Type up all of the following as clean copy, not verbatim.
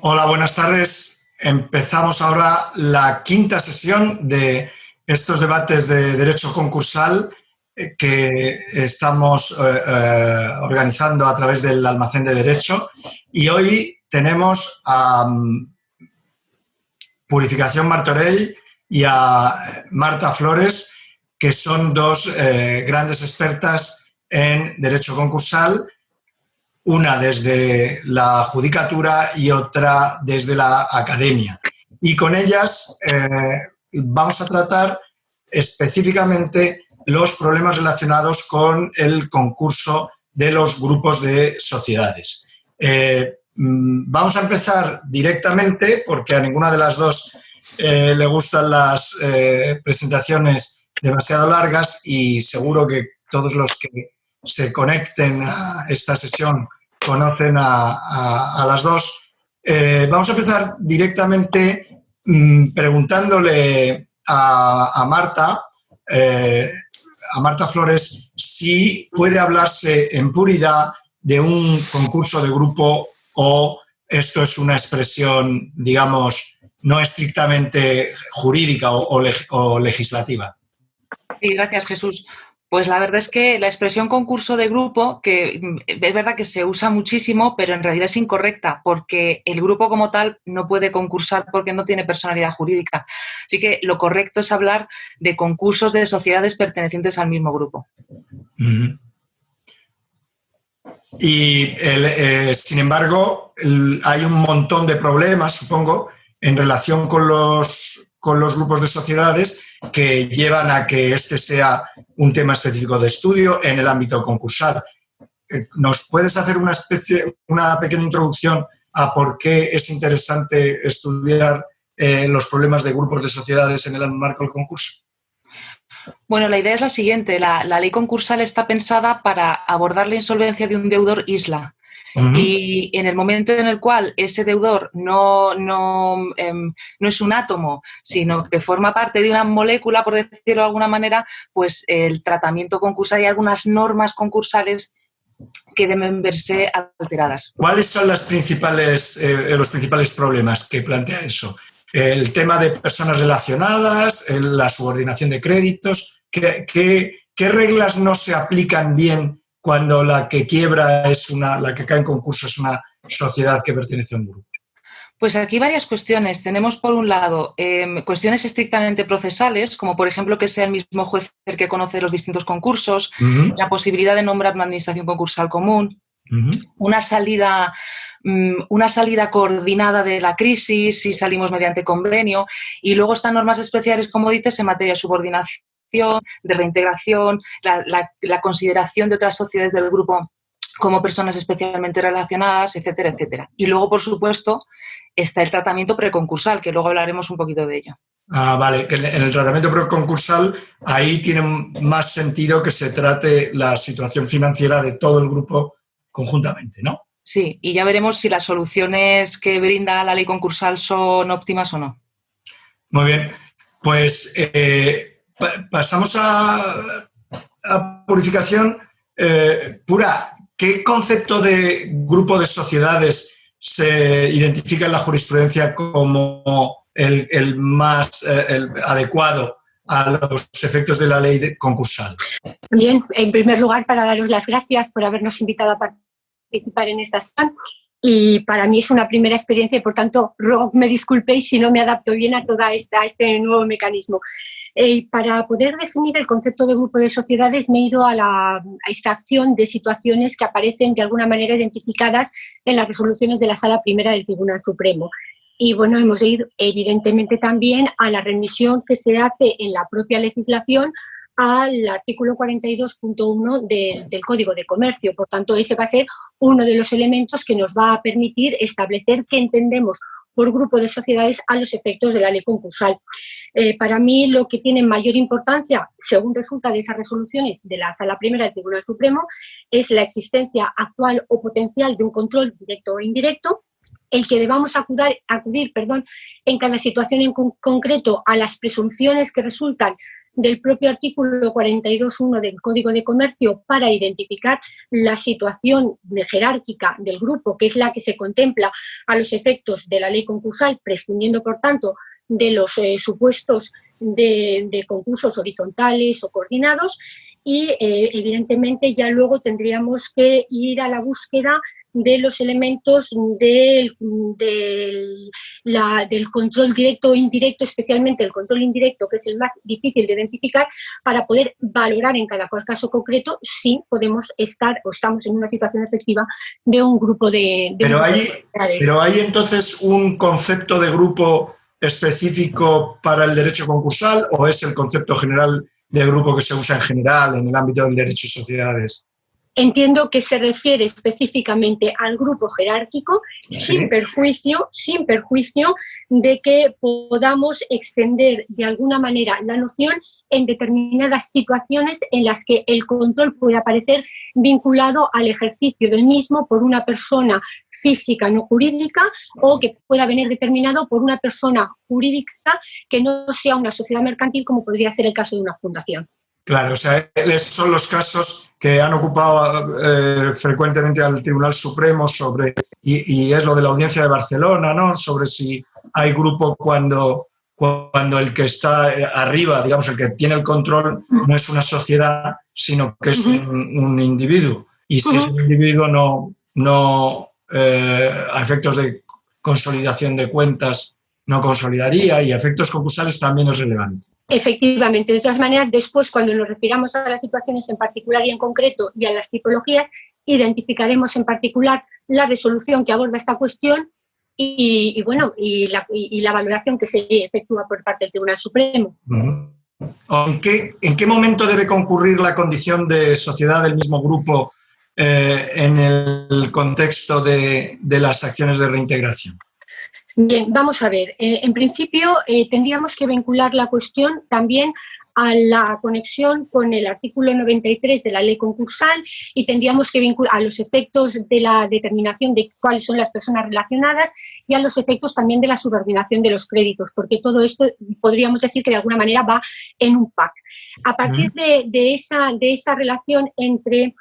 Hola, buenas tardes. Empezamos ahora la quinta sesión de estos debates de derecho concursal que estamos organizando a través del Almacén de Derecho, y hoy tenemos a Purificación Martorell y a Marta Flores, que son dos grandes expertas en derecho concursal, una desde la judicatura y otra desde la academia. Y con ellas vamos a tratar específicamente los problemas relacionados con el concurso de los grupos de sociedades. Vamos a empezar directamente, porque a ninguna de las dos le gustan las presentaciones demasiado largas, y seguro que todos los que se conecten a esta sesión conocen a las dos. Vamos a empezar directamente preguntándole a Marta Flores si puede hablarse en puridad de un concurso de grupo, o esto es una expresión, digamos, no estrictamente jurídica o legislativa. Sí, gracias, Jesús. Pues la verdad es que la expresión concurso de grupo, que es verdad que se usa muchísimo, pero en realidad es incorrecta, porque el grupo como tal no puede concursar porque no tiene personalidad jurídica. Así que lo correcto es hablar de concursos de sociedades pertenecientes al mismo grupo. Y, sin embargo, hay un montón de problemas, supongo, en relación con los grupos de sociedades que llevan a que este sea un tema específico de estudio en el ámbito concursal. ¿Nos puedes hacer una pequeña introducción a por qué es interesante estudiar los problemas de grupos de sociedades en el marco del concurso? Bueno, la idea es la siguiente. La ley concursal está pensada para abordar la insolvencia de un deudor isla. Y en el momento en el cual ese deudor no es un átomo, sino que forma parte de una molécula, por decirlo de alguna manera, pues el tratamiento concursal y algunas normas concursales que deben verse alteradas. ¿Cuáles son los principales problemas que plantea eso? El tema de personas relacionadas, la subordinación de créditos. ¿Qué reglas no se aplican bien cuando la que quiebra la que cae en concurso es una sociedad que pertenece a un grupo? Pues aquí varias cuestiones. Tenemos, por un lado, cuestiones estrictamente procesales, como por ejemplo que sea el mismo juez el que conoce los distintos concursos, la posibilidad de nombrar una administración concursal común, una salida coordinada de la crisis si salimos mediante convenio, y luego están normas especiales, como dices, en materia de subordinación, de reintegración, la consideración de otras sociedades del grupo como personas especialmente relacionadas, etcétera, etcétera. Y luego, por supuesto, está el tratamiento preconcursal, que luego hablaremos un poquito de ello. Vale, que en el tratamiento preconcursal ahí tiene más sentido que se trate la situación financiera de todo el grupo conjuntamente, ¿no? Sí, y ya veremos si las soluciones que brinda la ley concursal son óptimas o no. Muy bien, pues pasamos a Purificación. Pura, ¿qué concepto de grupo de sociedades se identifica en la jurisprudencia como el más adecuado a los efectos de la ley concursal? Bien, en primer lugar, para daros las gracias por habernos invitado a participar en esta sesión. Y para mí es una primera experiencia y, por tanto, ruego que me disculpéis si no me adapto bien a este nuevo mecanismo. Para poder definir el concepto de grupo de sociedades me he ido a la extracción de situaciones que aparecen de alguna manera identificadas en las resoluciones de la Sala Primera del Tribunal Supremo. Y bueno, hemos de ir evidentemente también a la remisión que se hace en la propia legislación al artículo 42.1 del Código de Comercio. Por tanto, ese va a ser uno de los elementos que nos va a permitir establecer qué entendemos por grupo de sociedades a los efectos de la ley concursal. Para mí lo que tiene mayor importancia, según resulta de esas resoluciones de la Sala Primera del Tribunal Supremo, es la existencia actual o potencial de un control directo o indirecto, el que debamos acudir en cada situación en concreto a las presunciones que resultan del propio artículo 42.1 del Código de Comercio para identificar la situación jerárquica del grupo, que es la que se contempla a los efectos de la ley concursal, prescindiendo, por tanto, de los supuestos de concursos horizontales o coordinados, y evidentemente ya luego tendríamos que ir a la búsqueda de los elementos del control directo o indirecto, especialmente el control indirecto, que es el más difícil de identificar, para poder valorar en cada caso concreto si podemos estar o estamos en una situación efectiva de un grupo de... Pero hay entonces un concepto de grupo específico para el derecho concursal, ¿o es el concepto general de grupo que se usa en general en el ámbito del derecho de sociedades? Entiendo que se refiere específicamente al grupo jerárquico, ¿sí? sin perjuicio de que podamos extender de alguna manera la noción en determinadas situaciones en las que el control puede aparecer vinculado al ejercicio del mismo por una persona física no jurídica, o que pueda venir determinado por una persona jurídica que no sea una sociedad mercantil, como podría ser el caso de una fundación. Claro, o sea, son los casos que han ocupado frecuentemente al Tribunal Supremo y es lo de la Audiencia de Barcelona, ¿no? Sobre si hay grupo cuando el que está arriba, digamos, el que tiene el control, no es una sociedad, sino que es un individuo. Y si es un individuo, a efectos de consolidación de cuentas, no consolidaría, y a efectos concursales también es relevante. Efectivamente, de todas maneras, después, cuando nos refiramos a las situaciones en particular y en concreto y a las tipologías, identificaremos en particular la resolución que aborda esta cuestión y la valoración que se efectúa por parte del Tribunal Supremo. ¿En qué momento debe concurrir la condición de sociedad del mismo grupo en el contexto de las acciones de reintegración? Bien, vamos a ver. En principio, tendríamos que vincular la cuestión también a la conexión con el artículo 93 de la ley concursal, y tendríamos que vincular a los efectos de la determinación de cuáles son las personas relacionadas y a los efectos también de la subordinación de los créditos, porque todo esto podríamos decir que de alguna manera va en un pack. A partir de esa relación entre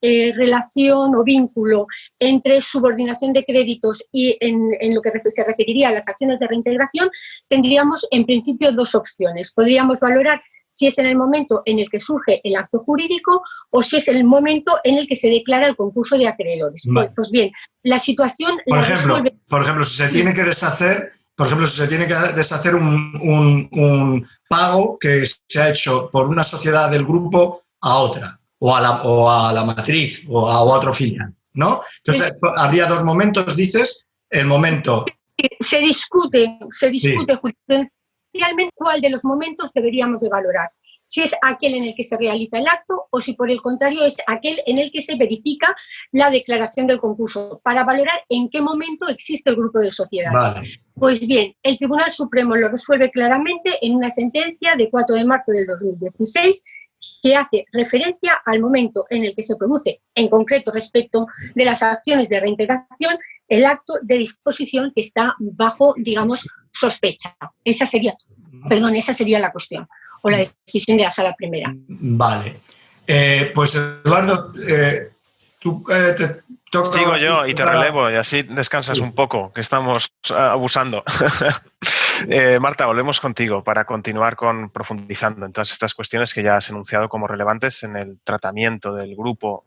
relación o vínculo entre subordinación de créditos y en lo que se referiría a las acciones de reintegración, tendríamos en principio dos opciones. Podríamos valorar si es en el momento en el que surge el acto jurídico o si es en el momento en el que se declara el concurso de acreedores. Vale. Pues bien, la situación... Por ejemplo, si se tiene que deshacer... un pago que se ha hecho por una sociedad del grupo a otra, o a la matriz, o a otro filial, ¿no? Entonces, habría dos momentos, dices, el momento... Se discute jurisprudencialmente cuál de los momentos deberíamos de valorar. Si es aquel en el que se realiza el acto o si, por el contrario, es aquel en el que se verifica la declaración del concurso, para valorar en qué momento existe el grupo de sociedades. Vale. Pues bien, el Tribunal Supremo lo resuelve claramente en una sentencia de 4 de marzo del 2016, que hace referencia al momento en el que se produce, en concreto respecto de las acciones de reintegración, el acto de disposición que está bajo, digamos, sospecha. Esa sería la cuestión, o la decisión de la Sala Primera. Vale. Pues, Eduardo, tú te toca... Sigo yo y te relevo, y así descansas un poco, que estamos abusando. Marta, volvemos contigo para continuar profundizando en todas estas cuestiones que ya has enunciado como relevantes en el tratamiento del grupo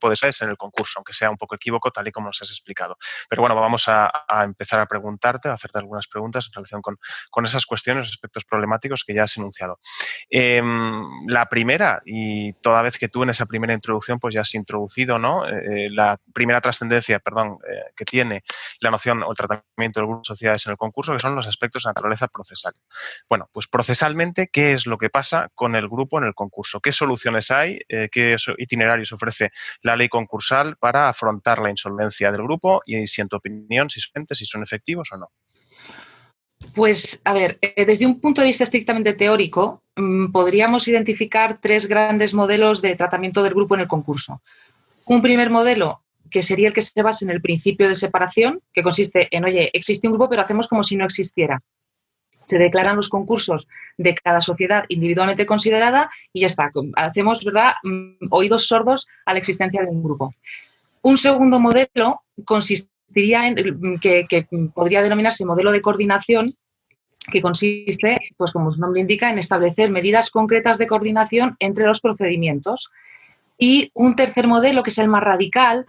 de SES en el concurso, aunque sea un poco equívoco, tal y como nos has explicado. Pero bueno, vamos a empezar a preguntarte, a hacerte algunas preguntas en relación con esas cuestiones, aspectos problemáticos que ya has enunciado. La primera, y toda vez que tú en esa primera introducción pues ya has introducido, ¿no? La primera trascendencia, que tiene la noción o el tratamiento del grupo de sociedades en el concurso, que son los aspectos de naturaleza procesal. Bueno, pues procesalmente, ¿qué es lo que pasa con el grupo en el concurso? ¿Qué soluciones hay? ¿Qué itinerarios ofrece la ley concursal para afrontar la insolvencia del grupo y, si en tu opinión, si son efectivos o no. Pues, a ver, desde un punto de vista estrictamente teórico, podríamos identificar 3 grandes modelos de tratamiento del grupo en el concurso. Un primer modelo, que sería el que se basa en el principio de separación, que consiste en, oye, existe un grupo, pero hacemos como si no existiera. Se declaran los concursos de cada sociedad individualmente considerada y ya está. Hacemos, ¿verdad?, oídos sordos a la existencia de un grupo. Un segundo modelo consistiría en, que podría denominarse modelo de coordinación, que consiste, pues como su nombre indica, en establecer medidas concretas de coordinación entre los procedimientos. Y un tercer modelo, que es el más radical,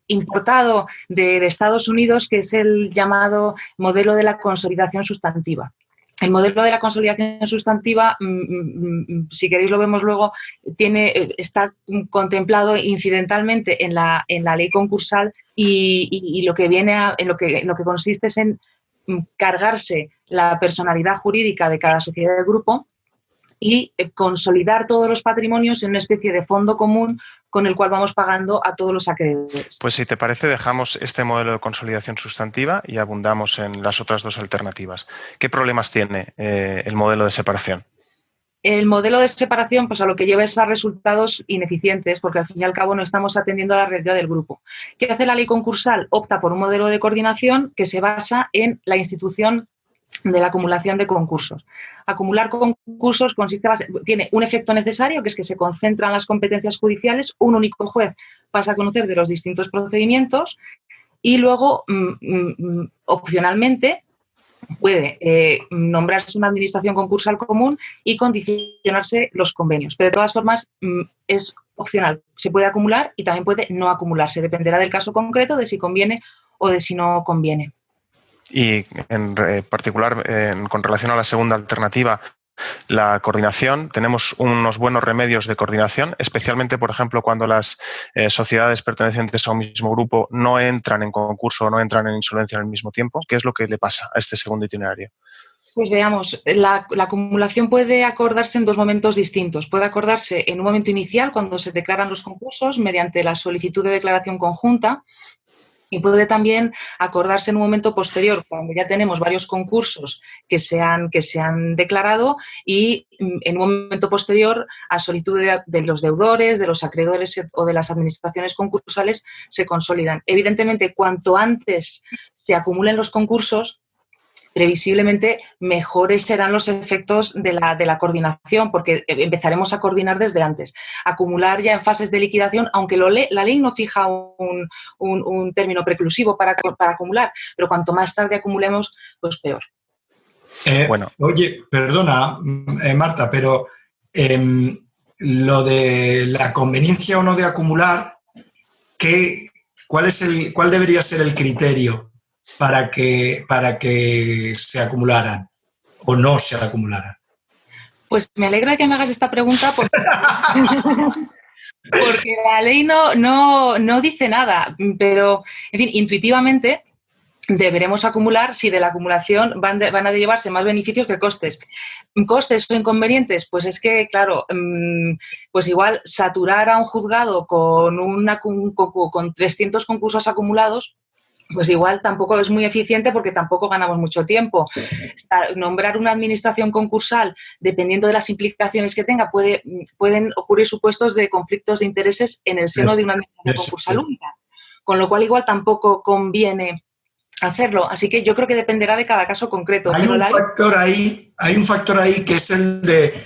importado de Estados Unidos, que es el llamado modelo de la consolidación sustantiva. El modelo de la consolidación sustantiva, si queréis lo vemos luego, está contemplado incidentalmente en la ley concursal y lo que en lo que consiste es en cargarse la personalidad jurídica de cada sociedad del grupo y consolidar todos los patrimonios en una especie de fondo común con el cual vamos pagando a todos los acreedores. Pues si te parece, dejamos este modelo de consolidación sustantiva y abundamos en las otras 2 alternativas. ¿Qué problemas tiene el modelo de separación? El modelo de separación, pues a lo que lleva es a resultados ineficientes, porque al fin y al cabo no estamos atendiendo a la realidad del grupo. ¿Qué hace la ley concursal? Opta por un modelo de coordinación que se basa en la institución de la acumulación de concursos. Acumular concursos tiene un efecto necesario, que es que se concentran las competencias judiciales, un único juez pasa a conocer de los distintos procedimientos y luego, opcionalmente, puede nombrarse una administración concursal común y condicionarse los convenios. Pero de todas formas es opcional. Se puede acumular y también puede no acumularse. Dependerá del caso concreto, de si conviene o de si no conviene. Y en particular, con relación a la segunda alternativa, la coordinación, tenemos unos buenos remedios de coordinación, especialmente, por ejemplo, cuando las sociedades pertenecientes a un mismo grupo no entran en concurso o no entran en insolvencia al mismo tiempo. ¿Qué es lo que le pasa a este segundo itinerario? Pues veamos, la acumulación puede acordarse en 2 momentos distintos. Puede acordarse en un momento inicial, cuando se declaran los concursos, mediante la solicitud de declaración conjunta, y puede también acordarse en un momento posterior, cuando ya tenemos varios concursos que se han declarado y en un momento posterior a solicitud de los deudores, de los acreedores o de las administraciones concursales se consolidan. Evidentemente, cuanto antes se acumulen los concursos, previsiblemente mejores serán los efectos de la coordinación, porque empezaremos a coordinar desde antes. Acumular ya en fases de liquidación, aunque la ley no fija un término preclusivo para acumular, pero cuanto más tarde acumulemos, pues peor. Bueno. Oye, perdona, Marta, pero lo de la conveniencia o no de acumular, ¿cuál debería ser el criterio para que se acumularan o no se acumularan? Pues me alegra de que me hagas esta pregunta porque la ley no dice nada, pero, en fin, intuitivamente deberemos acumular si de la acumulación van a derivarse más beneficios que costes. ¿Costes o inconvenientes? Pues es que, claro, pues igual saturar a un juzgado con 300 concursos acumulados, pues igual tampoco es muy eficiente porque tampoco ganamos mucho tiempo. Nombrar una administración concursal, dependiendo de las implicaciones que tenga, pueden ocurrir supuestos de conflictos de intereses en el seno de una administración concursal única, con lo cual igual tampoco conviene hacerlo. Así que yo creo que dependerá de cada caso concreto. Hay un factor ahí que es el de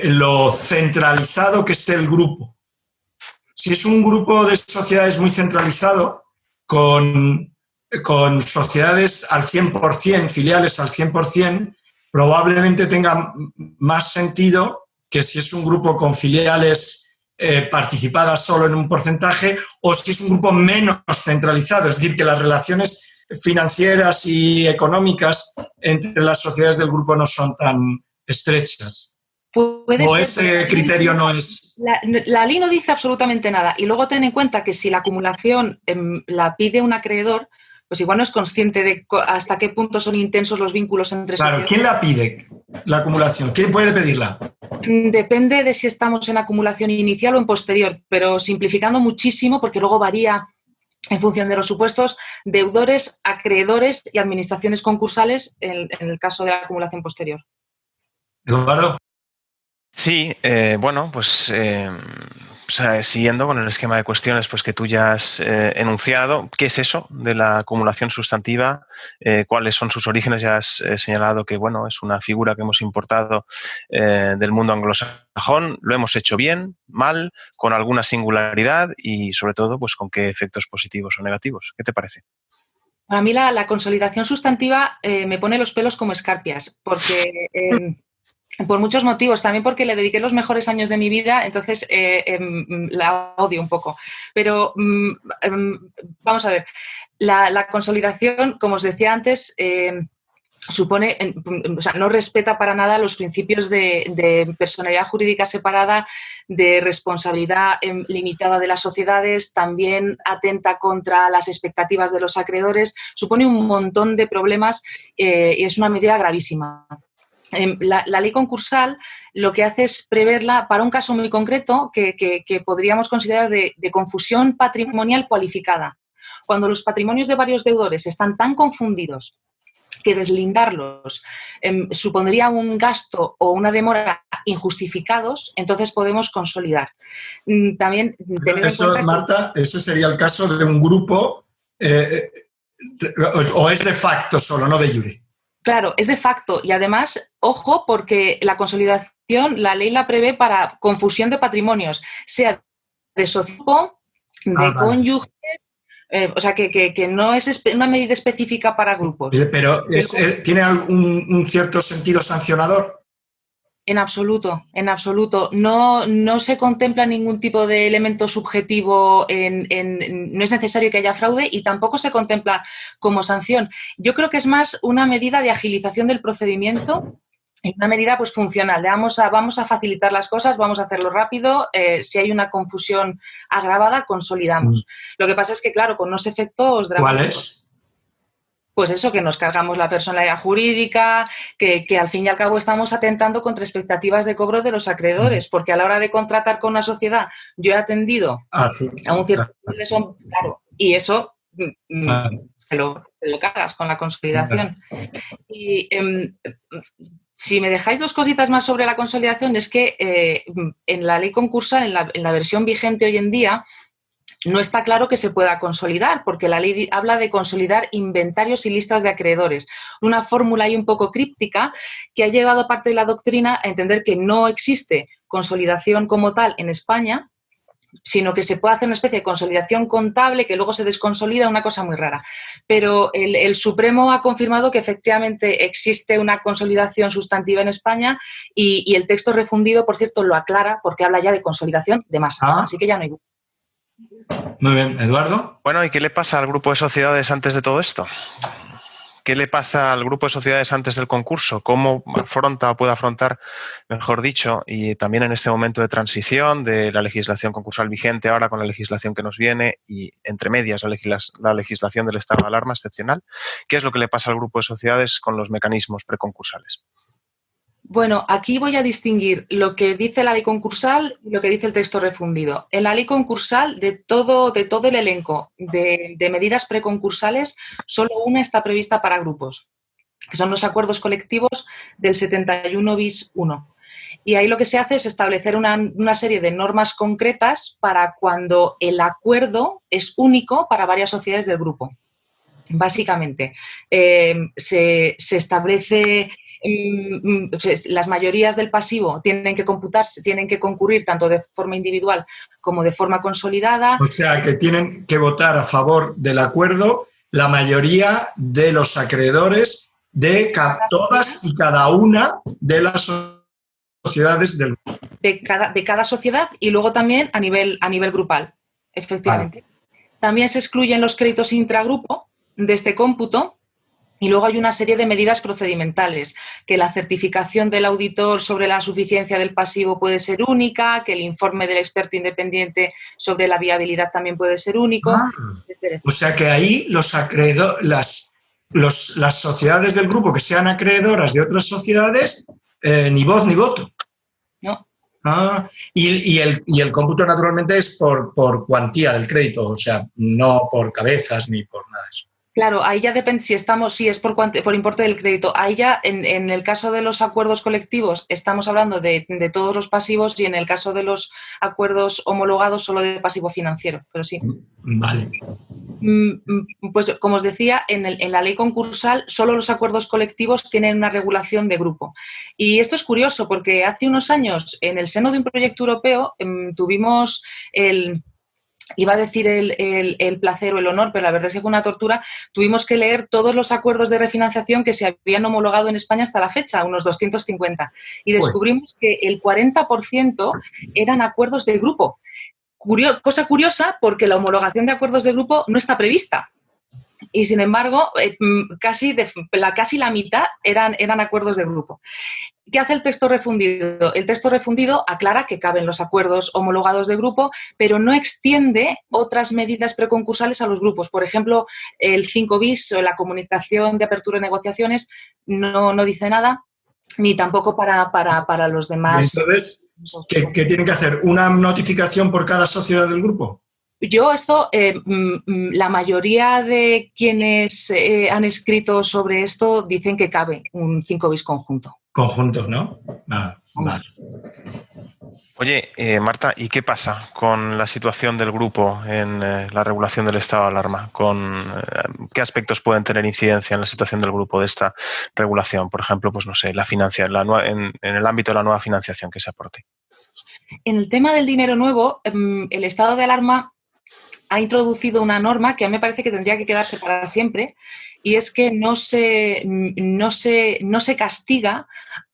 lo centralizado que es el grupo. Si es un grupo de sociedades muy centralizado, con sociedades al 100%, filiales al 100%, probablemente tenga más sentido que si es un grupo con filiales participadas solo en un porcentaje o si es un grupo menos centralizado, es decir, que las relaciones financieras y económicas entre las sociedades del grupo no son tan estrechas. O ese criterio no es... La ley no dice absolutamente nada. Y luego ten en cuenta que si la acumulación la pide un acreedor, pues igual no es consciente de hasta qué punto son intensos los vínculos entre Claro, sociedades. ¿quién la pide, la acumulación? ¿Quién puede pedirla? Depende de si estamos en acumulación inicial o en posterior, pero simplificando muchísimo, porque luego varía en función de los supuestos, deudores, acreedores y administraciones concursales en el caso de la acumulación posterior. Eduardo. Sí, bueno, pues o sea, siguiendo con el esquema de cuestiones pues, que tú ya has enunciado, ¿qué es eso de la acumulación sustantiva? ¿Cuáles son sus orígenes? Ya has señalado que bueno, es una figura que hemos importado del mundo anglosajón. ¿Lo hemos hecho bien, mal, con alguna singularidad y sobre todo pues, con qué efectos positivos o negativos? ¿Qué te parece? Para mí la consolidación sustantiva me pone los pelos como escarpias, porque... por muchos motivos, también porque le dediqué los mejores años de mi vida, entonces la odio un poco. Pero vamos a ver, la consolidación, como os decía antes, supone, o sea, no respeta para nada los principios de personalidad jurídica separada, de responsabilidad limitada de las sociedades, también atenta contra las expectativas de los acreedores, supone un montón de problemas y es una medida gravísima. La ley concursal lo que hace es preverla para un caso muy concreto que podríamos considerar de confusión patrimonial cualificada. Cuando los patrimonios de varios deudores están tan confundidos que deslindarlos supondría un gasto o una demora injustificados, entonces podemos consolidar. También tener Eso, en cuenta Marta, ese sería el caso de un grupo o es de facto solo, no de jure. Claro, es de facto y además, ojo, porque la consolidación, la ley la prevé para confusión de patrimonios, sea de socio, de cónyuge, o sea, que no es una medida específica para grupos. Pero ¿tiene un cierto sentido sancionador? En absoluto, en absoluto. No se contempla ningún tipo de elemento subjetivo, no es necesario que haya fraude y tampoco se contempla como sanción. Yo creo que es más una medida de agilización del procedimiento, una medida pues funcional. Vamos a facilitar las cosas, vamos a hacerlo rápido. Si hay una confusión agravada, consolidamos. Lo que pasa es que, claro, con unos efectos dramáticos. ¿Cuál es? Pues eso, que nos cargamos la personalidad jurídica, que al fin y al cabo estamos atentando contra expectativas de cobro de los acreedores, porque a la hora de contratar con una sociedad, yo he atendido a un cierto nivel claro, y eso se lo cargas con la consolidación. Y si me dejáis dos cositas más sobre la consolidación, es que en la ley concursal, en la versión vigente hoy en día, no está claro que se pueda consolidar, porque la ley habla de consolidar inventarios y listas de acreedores. Una fórmula ahí un poco críptica que ha llevado a parte de la doctrina a entender que no existe consolidación como tal en España, sino que se puede hacer una especie de consolidación contable que luego se desconsolida, una cosa muy rara. Pero el Supremo ha confirmado que efectivamente existe una consolidación sustantiva en España y el texto refundido, por cierto, lo aclara porque habla ya de consolidación de masas. Así que ya no hay. Muy bien, Eduardo. Bueno, ¿y qué le pasa al grupo de sociedades antes de todo esto? ¿Qué le pasa al grupo de sociedades antes del concurso? ¿Cómo afronta o puede afrontar, mejor dicho, y también en este momento de transición de la legislación concursal vigente ahora con la legislación que nos viene y entre medias la legislación del estado de alarma excepcional? ¿Qué es lo que le pasa al grupo de sociedades con los mecanismos preconcursales? Bueno, aquí voy a distinguir lo que dice la ley concursal y lo que dice el texto refundido. En la ley concursal, de todo el elenco de medidas preconcursales, solo una está prevista para grupos, que son los acuerdos colectivos del 71 bis 1. Y ahí lo que se hace es establecer una serie de normas concretas para cuando el acuerdo es único para varias sociedades del grupo. Básicamente, se establece... las mayorías del pasivo tienen que computarse, tienen que concurrir tanto de forma individual como de forma consolidada. O sea, que tienen que votar a favor del acuerdo la mayoría de los acreedores de todas y cada una de las sociedades del grupo. De cada sociedad y luego también a nivel grupal, efectivamente. Vale. También se excluyen los créditos intragrupo de este cómputo Y luego hay una serie de medidas procedimentales, que la certificación del auditor sobre la suficiencia del pasivo puede ser única, que el informe del experto independiente sobre la viabilidad también puede ser único, etc. O sea que ahí las sociedades del grupo que sean acreedoras de otras sociedades, ni voz ni voto. ¿No? Y el cómputo naturalmente es por cuantía del crédito, o sea, no por cabezas ni por nada de eso. Claro, ahí ya depende si es por importe del crédito. Ahí ya, en el caso de los acuerdos colectivos, estamos hablando de todos los pasivos, y en el caso de los acuerdos homologados, solo de pasivo financiero, pero sí. Vale. Pues, como os decía, en la ley concursal solo los acuerdos colectivos tienen una regulación de grupo. Y esto es curioso porque hace unos años, en el seno de un proyecto europeo, tuvimos iba a decir el placer o el honor, pero la verdad es que fue una tortura. Tuvimos que leer todos los acuerdos de refinanciación que se habían homologado en España hasta la fecha, unos 250, y descubrimos que el 40% eran acuerdos de grupo. Cosa curiosa, porque la homologación de acuerdos de grupo no está prevista. Y, sin embargo, casi la mitad eran acuerdos de grupo. ¿Qué hace el texto refundido? El texto refundido aclara que caben los acuerdos homologados de grupo, pero no extiende otras medidas preconcursales a los grupos. Por ejemplo, el 5 bis o la comunicación de apertura de negociaciones no dice nada, ni tampoco para los demás. Entonces, ¿qué tienen que hacer? ¿Una notificación por cada sociedad del grupo? La mayoría de quienes han escrito sobre esto dicen que cabe un 5 bis conjunto. Conjunto, ¿no? Vale. Oye, Marta, ¿y qué pasa con la situación del grupo en la regulación del estado de alarma? ¿Qué aspectos pueden tener incidencia en la situación del grupo de esta regulación? Por ejemplo, pues no sé, en el ámbito de la nueva financiación que se aporte. En el tema del dinero nuevo, el estado de alarma ha introducido una norma que a mí me parece que tendría que quedarse para siempre, y es que no se castiga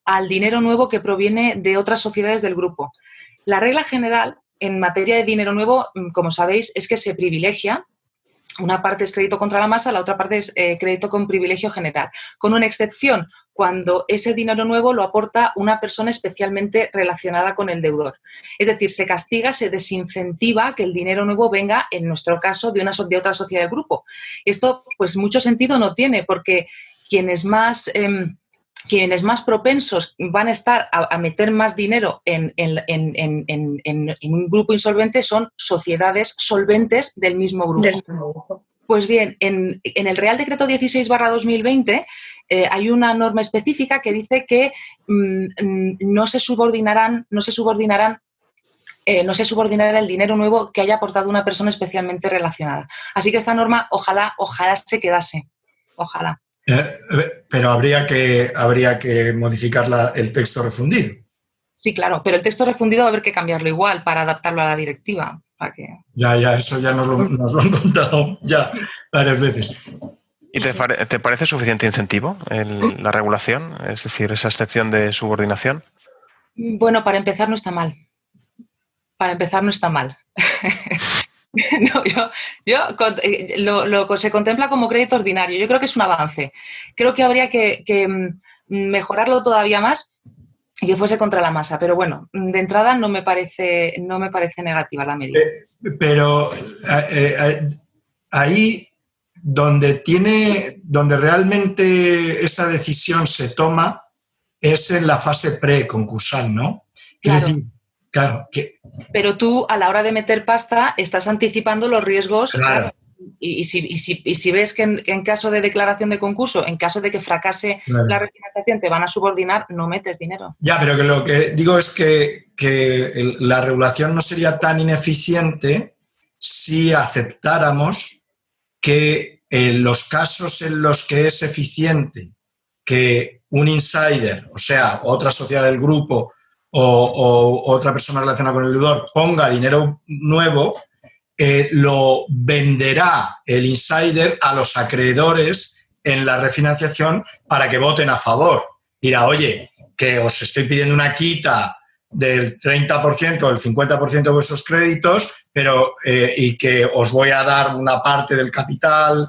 al dinero nuevo que proviene de otras sociedades del grupo. La regla general en materia de dinero nuevo, como sabéis, es que se privilegia. Una parte es crédito contra la masa, la otra parte es crédito con privilegio general, con una excepción, cuando ese dinero nuevo lo aporta una persona especialmente relacionada con el deudor. Es decir, se castiga, se desincentiva que el dinero nuevo venga, en nuestro caso, de otra sociedad del grupo. Esto, pues, mucho sentido no tiene, porque quienes más propensos van a estar a meter más dinero en un grupo insolvente son sociedades solventes del mismo grupo. Pues bien, en el Real Decreto 16/2020 hay una norma específica que dice que no se subordinará el dinero nuevo que haya aportado una persona especialmente relacionada. Así que esta norma ojalá se quedase. Ojalá. Pero habría que modificar el texto refundido. Sí, claro, pero el texto refundido va a haber que cambiarlo igual para adaptarlo a la directiva. Ya, eso ya nos lo han contado ya varias veces. ¿Y te parece suficiente incentivo la regulación? Es decir, esa excepción de subordinación. Bueno, para empezar no está mal. No, se contempla como crédito ordinario. Yo creo que es un avance. Creo que habría que mejorarlo todavía más y que fuese contra la masa. Pero bueno, de entrada no me parece negativa la medida. Pero ahí donde realmente esa decisión se toma es en la fase pre-concursal, ¿no? Claro. Es decir, claro, pero tú, a la hora de meter pasta, estás anticipando los riesgos. Claro. Y si ves que en caso de declaración de concurso, en caso de que fracase la refinanciación, te van a subordinar, no metes dinero. Ya, pero que lo que digo es que la regulación no sería tan ineficiente si aceptáramos que en los casos en los que es eficiente que un insider, o sea, otra sociedad del grupo o otra persona relacionada con el deudor ponga dinero nuevo, lo venderá el insider a los acreedores en la refinanciación para que voten a favor. Dirá, oye, que os estoy pidiendo una quita del 30% o del 50% de vuestros créditos, y que os voy a dar una parte del capital,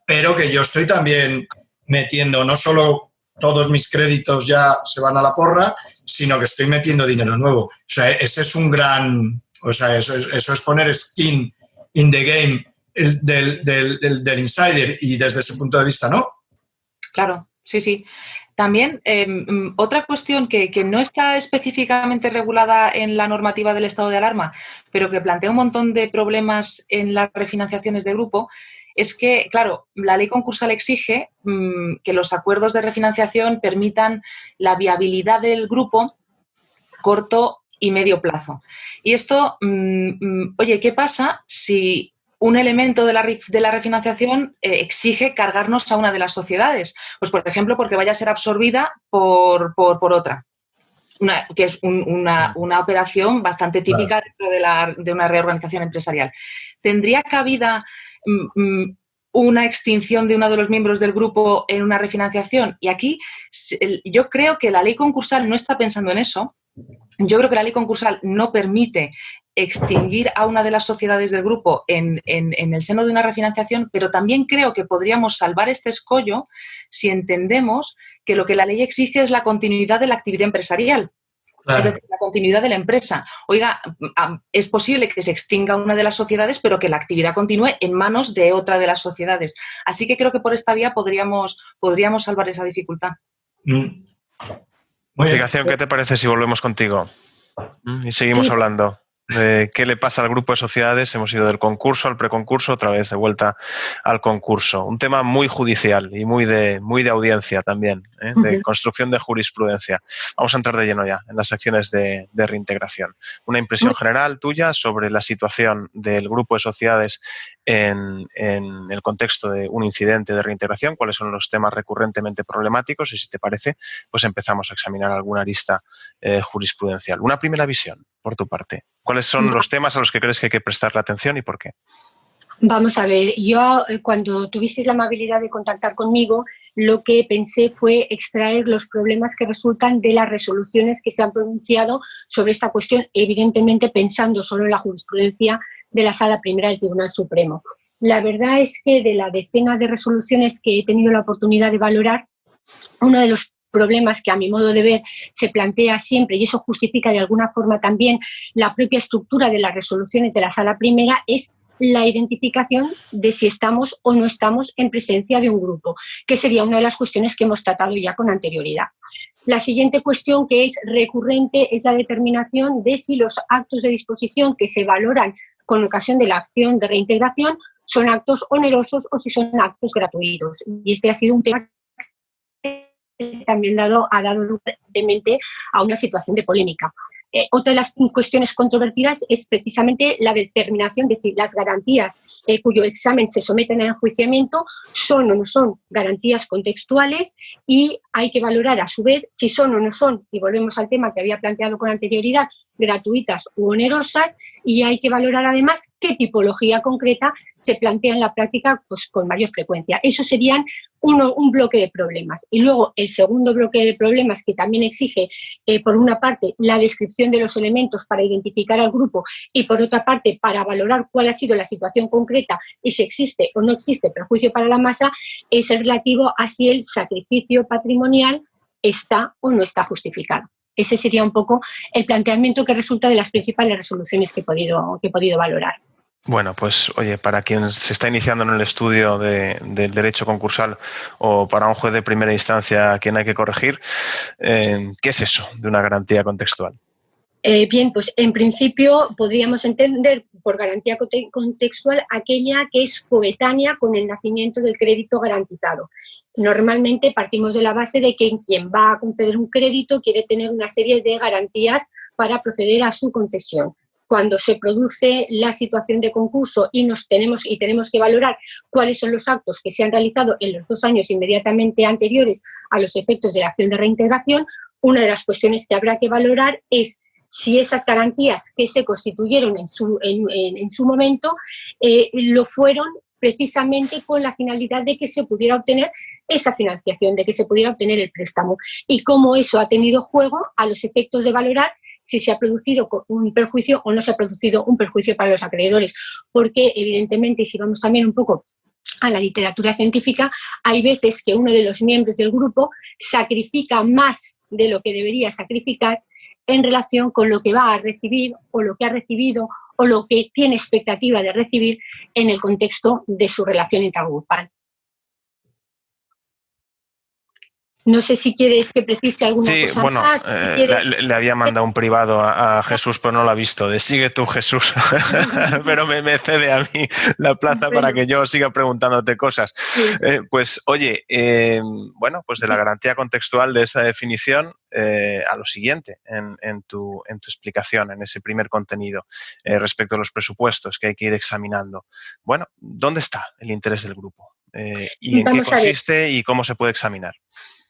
pero que yo estoy también metiendo no solo todos mis créditos ya se van a la porra, sino que estoy metiendo dinero nuevo. O sea, ese es un gran... O sea, eso es poner skin in the game del insider, y desde ese punto de vista, ¿no? Claro, sí, sí. También otra cuestión que no está específicamente regulada en la normativa del estado de alarma, pero que plantea un montón de problemas en las refinanciaciones de grupo, es que, claro, la ley concursal exige que los acuerdos de refinanciación permitan la viabilidad del grupo corto y medio plazo. Y esto, oye, ¿qué pasa si un elemento de la refinanciación exige cargarnos a una de las sociedades? Pues, por ejemplo, porque vaya a ser absorbida por otra. Que es una operación bastante típica dentro de una reorganización empresarial. ¿Tendría cabida una extinción de uno de los miembros del grupo en una refinanciación? Y aquí yo creo que la ley concursal no está pensando en eso. Yo creo que la ley concursal no permite extinguir a una de las sociedades del grupo en el seno de una refinanciación, pero también creo que podríamos salvar este escollo si entendemos que lo que la ley exige es la continuidad de la actividad empresarial. Claro. Es decir, la continuidad de la empresa. Oiga, es posible que se extinga una de las sociedades, pero que la actividad continúe en manos de otra de las sociedades. Así que creo que por esta vía podríamos salvar esa dificultad. Explicación, ¿qué te parece si volvemos contigo? Y seguimos hablando de qué le pasa al grupo de sociedades. Hemos ido del concurso al preconcurso, otra vez de vuelta al concurso. Un tema muy judicial y muy de audiencia también, de construcción de jurisprudencia. Vamos a entrar de lleno ya en las secciones de reintegración. Una impresión general tuya sobre la situación del grupo de sociedades en el contexto de un incidente de reintegración, cuáles son los temas recurrentemente problemáticos y, si te parece, pues empezamos a examinar alguna arista jurisprudencial. Una primera visión, por tu parte. ¿Cuáles son los temas a los que crees que hay que prestarle atención y por qué? Vamos a ver, yo cuando tuvisteis la amabilidad de contactar conmigo, lo que pensé fue extraer los problemas que resultan de las resoluciones que se han pronunciado sobre esta cuestión, evidentemente pensando solo en la jurisprudencia de la Sala Primera del Tribunal Supremo. La verdad es que de la decena de resoluciones que he tenido la oportunidad de valorar, uno de los problemas que a mi modo de ver se plantea siempre, y eso justifica de alguna forma también la propia estructura de las resoluciones de la Sala Primera, es la identificación de si estamos o no estamos en presencia de un grupo, que sería una de las cuestiones que hemos tratado ya con anterioridad. La siguiente cuestión, que es recurrente, es la determinación de si los actos de disposición que se valoran con ocasión de la acción de reintegración son actos onerosos o si son actos gratuitos. Y este ha sido un tema que también ha dado lugar a una situación de polémica. Otra de las cuestiones controvertidas es precisamente la determinación de si las garantías cuyo examen se someten al enjuiciamiento son o no son garantías contextuales, y hay que valorar a su vez si son o no son, y volvemos al tema que había planteado con anterioridad, gratuitas u onerosas, y hay que valorar además qué tipología concreta se plantea en la práctica pues, con mayor frecuencia. Eso serían un bloque de problemas. Y luego el segundo bloque de problemas, que también exige, por una parte, la descripción de los elementos para identificar al grupo y, por otra parte, para valorar cuál ha sido la situación concreta y si existe o no existe perjuicio para la masa, es el relativo a si el sacrificio patrimonial está o no está justificado. Ese sería un poco el planteamiento que resulta de las principales resoluciones que he podido valorar. Bueno, pues oye, para quien se está iniciando en el estudio del derecho concursal o para un juez de primera instancia a quien hay que corregir, ¿qué es eso de una garantía contextual? Bien, pues en principio podríamos entender por garantía contextual aquella que es coetánea con el nacimiento del crédito garantizado. Normalmente partimos de la base de que quien va a conceder un crédito quiere tener una serie de garantías para proceder a su concesión. Cuando se produce la situación de concurso y tenemos que valorar cuáles son los actos que se han realizado en los 2 años inmediatamente anteriores a los efectos de la acción de reintegración, una de las cuestiones que habrá que valorar es si esas garantías que se constituyeron en su momento lo fueron precisamente con la finalidad de que se pudiera obtener esa financiación, de que se pudiera obtener el préstamo, y cómo eso ha tenido juego a los efectos de valorar si se ha producido un perjuicio o no se ha producido un perjuicio para los acreedores, porque evidentemente, y si vamos también un poco a la literatura científica, hay veces que uno de los miembros del grupo sacrifica más de lo que debería sacrificar en relación con lo que va a recibir o lo que ha recibido o lo que tiene expectativa de recibir en el contexto de su relación intergrupal. No sé si quieres que precise alguna cosa más. Le había mandado un privado a Jesús, pero no lo ha visto. Sigue tú, Jesús. Pero me cede a mí la plaza para que yo siga preguntándote cosas. Sí. Pues, oye, bueno, pues de la garantía contextual de esa definición a lo siguiente en tu explicación, en ese primer contenido respecto a los presupuestos que hay que ir examinando. Bueno, ¿dónde está el interés del grupo? ¿Y en qué consiste y cómo se puede examinar?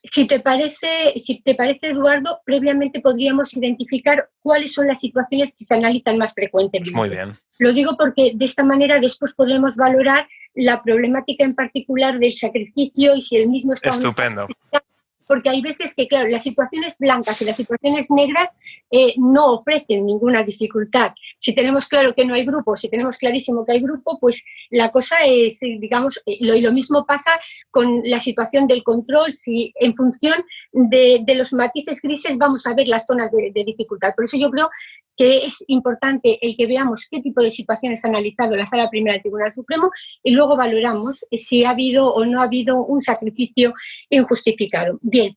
Si te parece, Eduardo, previamente podríamos identificar cuáles son las situaciones que se analizan más frecuentemente. Muy bien. Lo digo porque de esta manera después podremos valorar la problemática en particular del sacrificio y si el mismo está... Estupendo. Porque hay veces que, claro, las situaciones blancas y las situaciones negras no ofrecen ninguna dificultad. Si tenemos claro que no hay grupo, si tenemos clarísimo que hay grupo, pues la cosa es, digamos, lo mismo pasa con la situación del control, si en función de los matices grises vamos a ver las zonas de dificultad. Por eso yo creo que es importante el que veamos qué tipo de situaciones ha analizado la Sala Primera del Tribunal Supremo y luego valoramos si ha habido o no ha habido un sacrificio injustificado. Bien,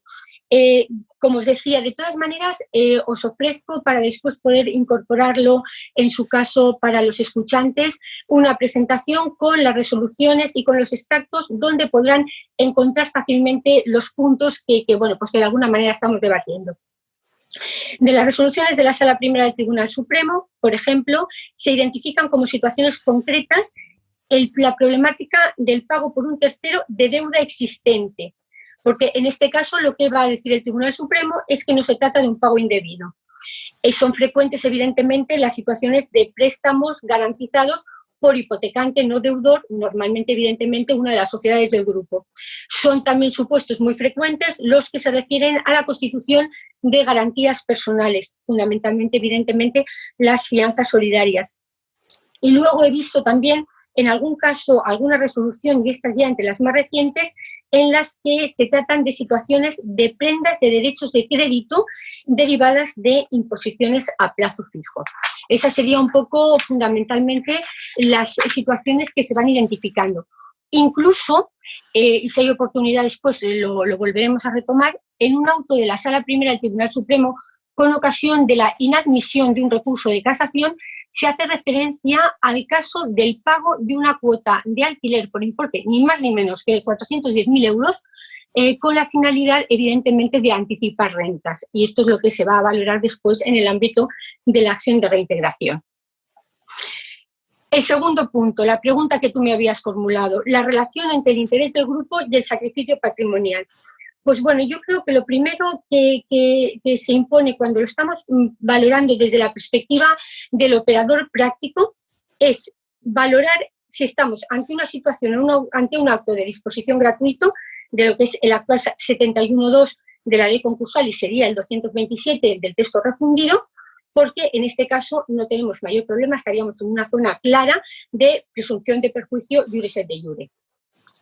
como os decía, de todas maneras os ofrezco para después poder incorporarlo en su caso para los escuchantes una presentación con las resoluciones y con los extractos donde podrán encontrar fácilmente los puntos que bueno, pues que de alguna manera estamos debatiendo. De las resoluciones de la Sala Primera del Tribunal Supremo, por ejemplo, se identifican como situaciones concretas la problemática del pago por un tercero de deuda existente, porque en este caso lo que va a decir el Tribunal Supremo es que no se trata de un pago indebido. Son frecuentes, evidentemente, las situaciones de préstamos garantizados por hipotecante no deudor, normalmente, evidentemente, una de las sociedades del grupo. Son también supuestos muy frecuentes los que se refieren a la constitución de garantías personales, fundamentalmente, evidentemente, las fianzas solidarias. Y luego he visto también, en algún caso, alguna resolución, y estas ya entre las más recientes, en las que se tratan de situaciones de prendas de derechos de crédito derivadas de imposiciones a plazo fijo. Esas serían un poco fundamentalmente las situaciones que se van identificando. Incluso, y si hay oportunidad después lo volveremos a retomar, en un auto de la Sala Primera del Tribunal Supremo, con ocasión de la inadmisión de un recurso de casación, se hace referencia al caso del pago de una cuota de alquiler por importe ni más ni menos que de 410.000 euros, con la finalidad, evidentemente, de anticipar rentas. Y esto es lo que se va a valorar después en el ámbito de la acción de reintegración. El segundo punto, la pregunta que tú me habías formulado, la relación entre el interés del grupo y el sacrificio patrimonial. Pues bueno, yo creo que lo primero que se impone cuando lo estamos valorando desde la perspectiva del operador práctico es valorar si estamos ante una situación, ante un acto de disposición gratuito, de lo que es el actual 71.2 de la ley concursal y sería el 227 del texto refundido, porque en este caso no tenemos mayor problema, estaríamos en una zona clara de presunción de perjuicio iuris et de iure.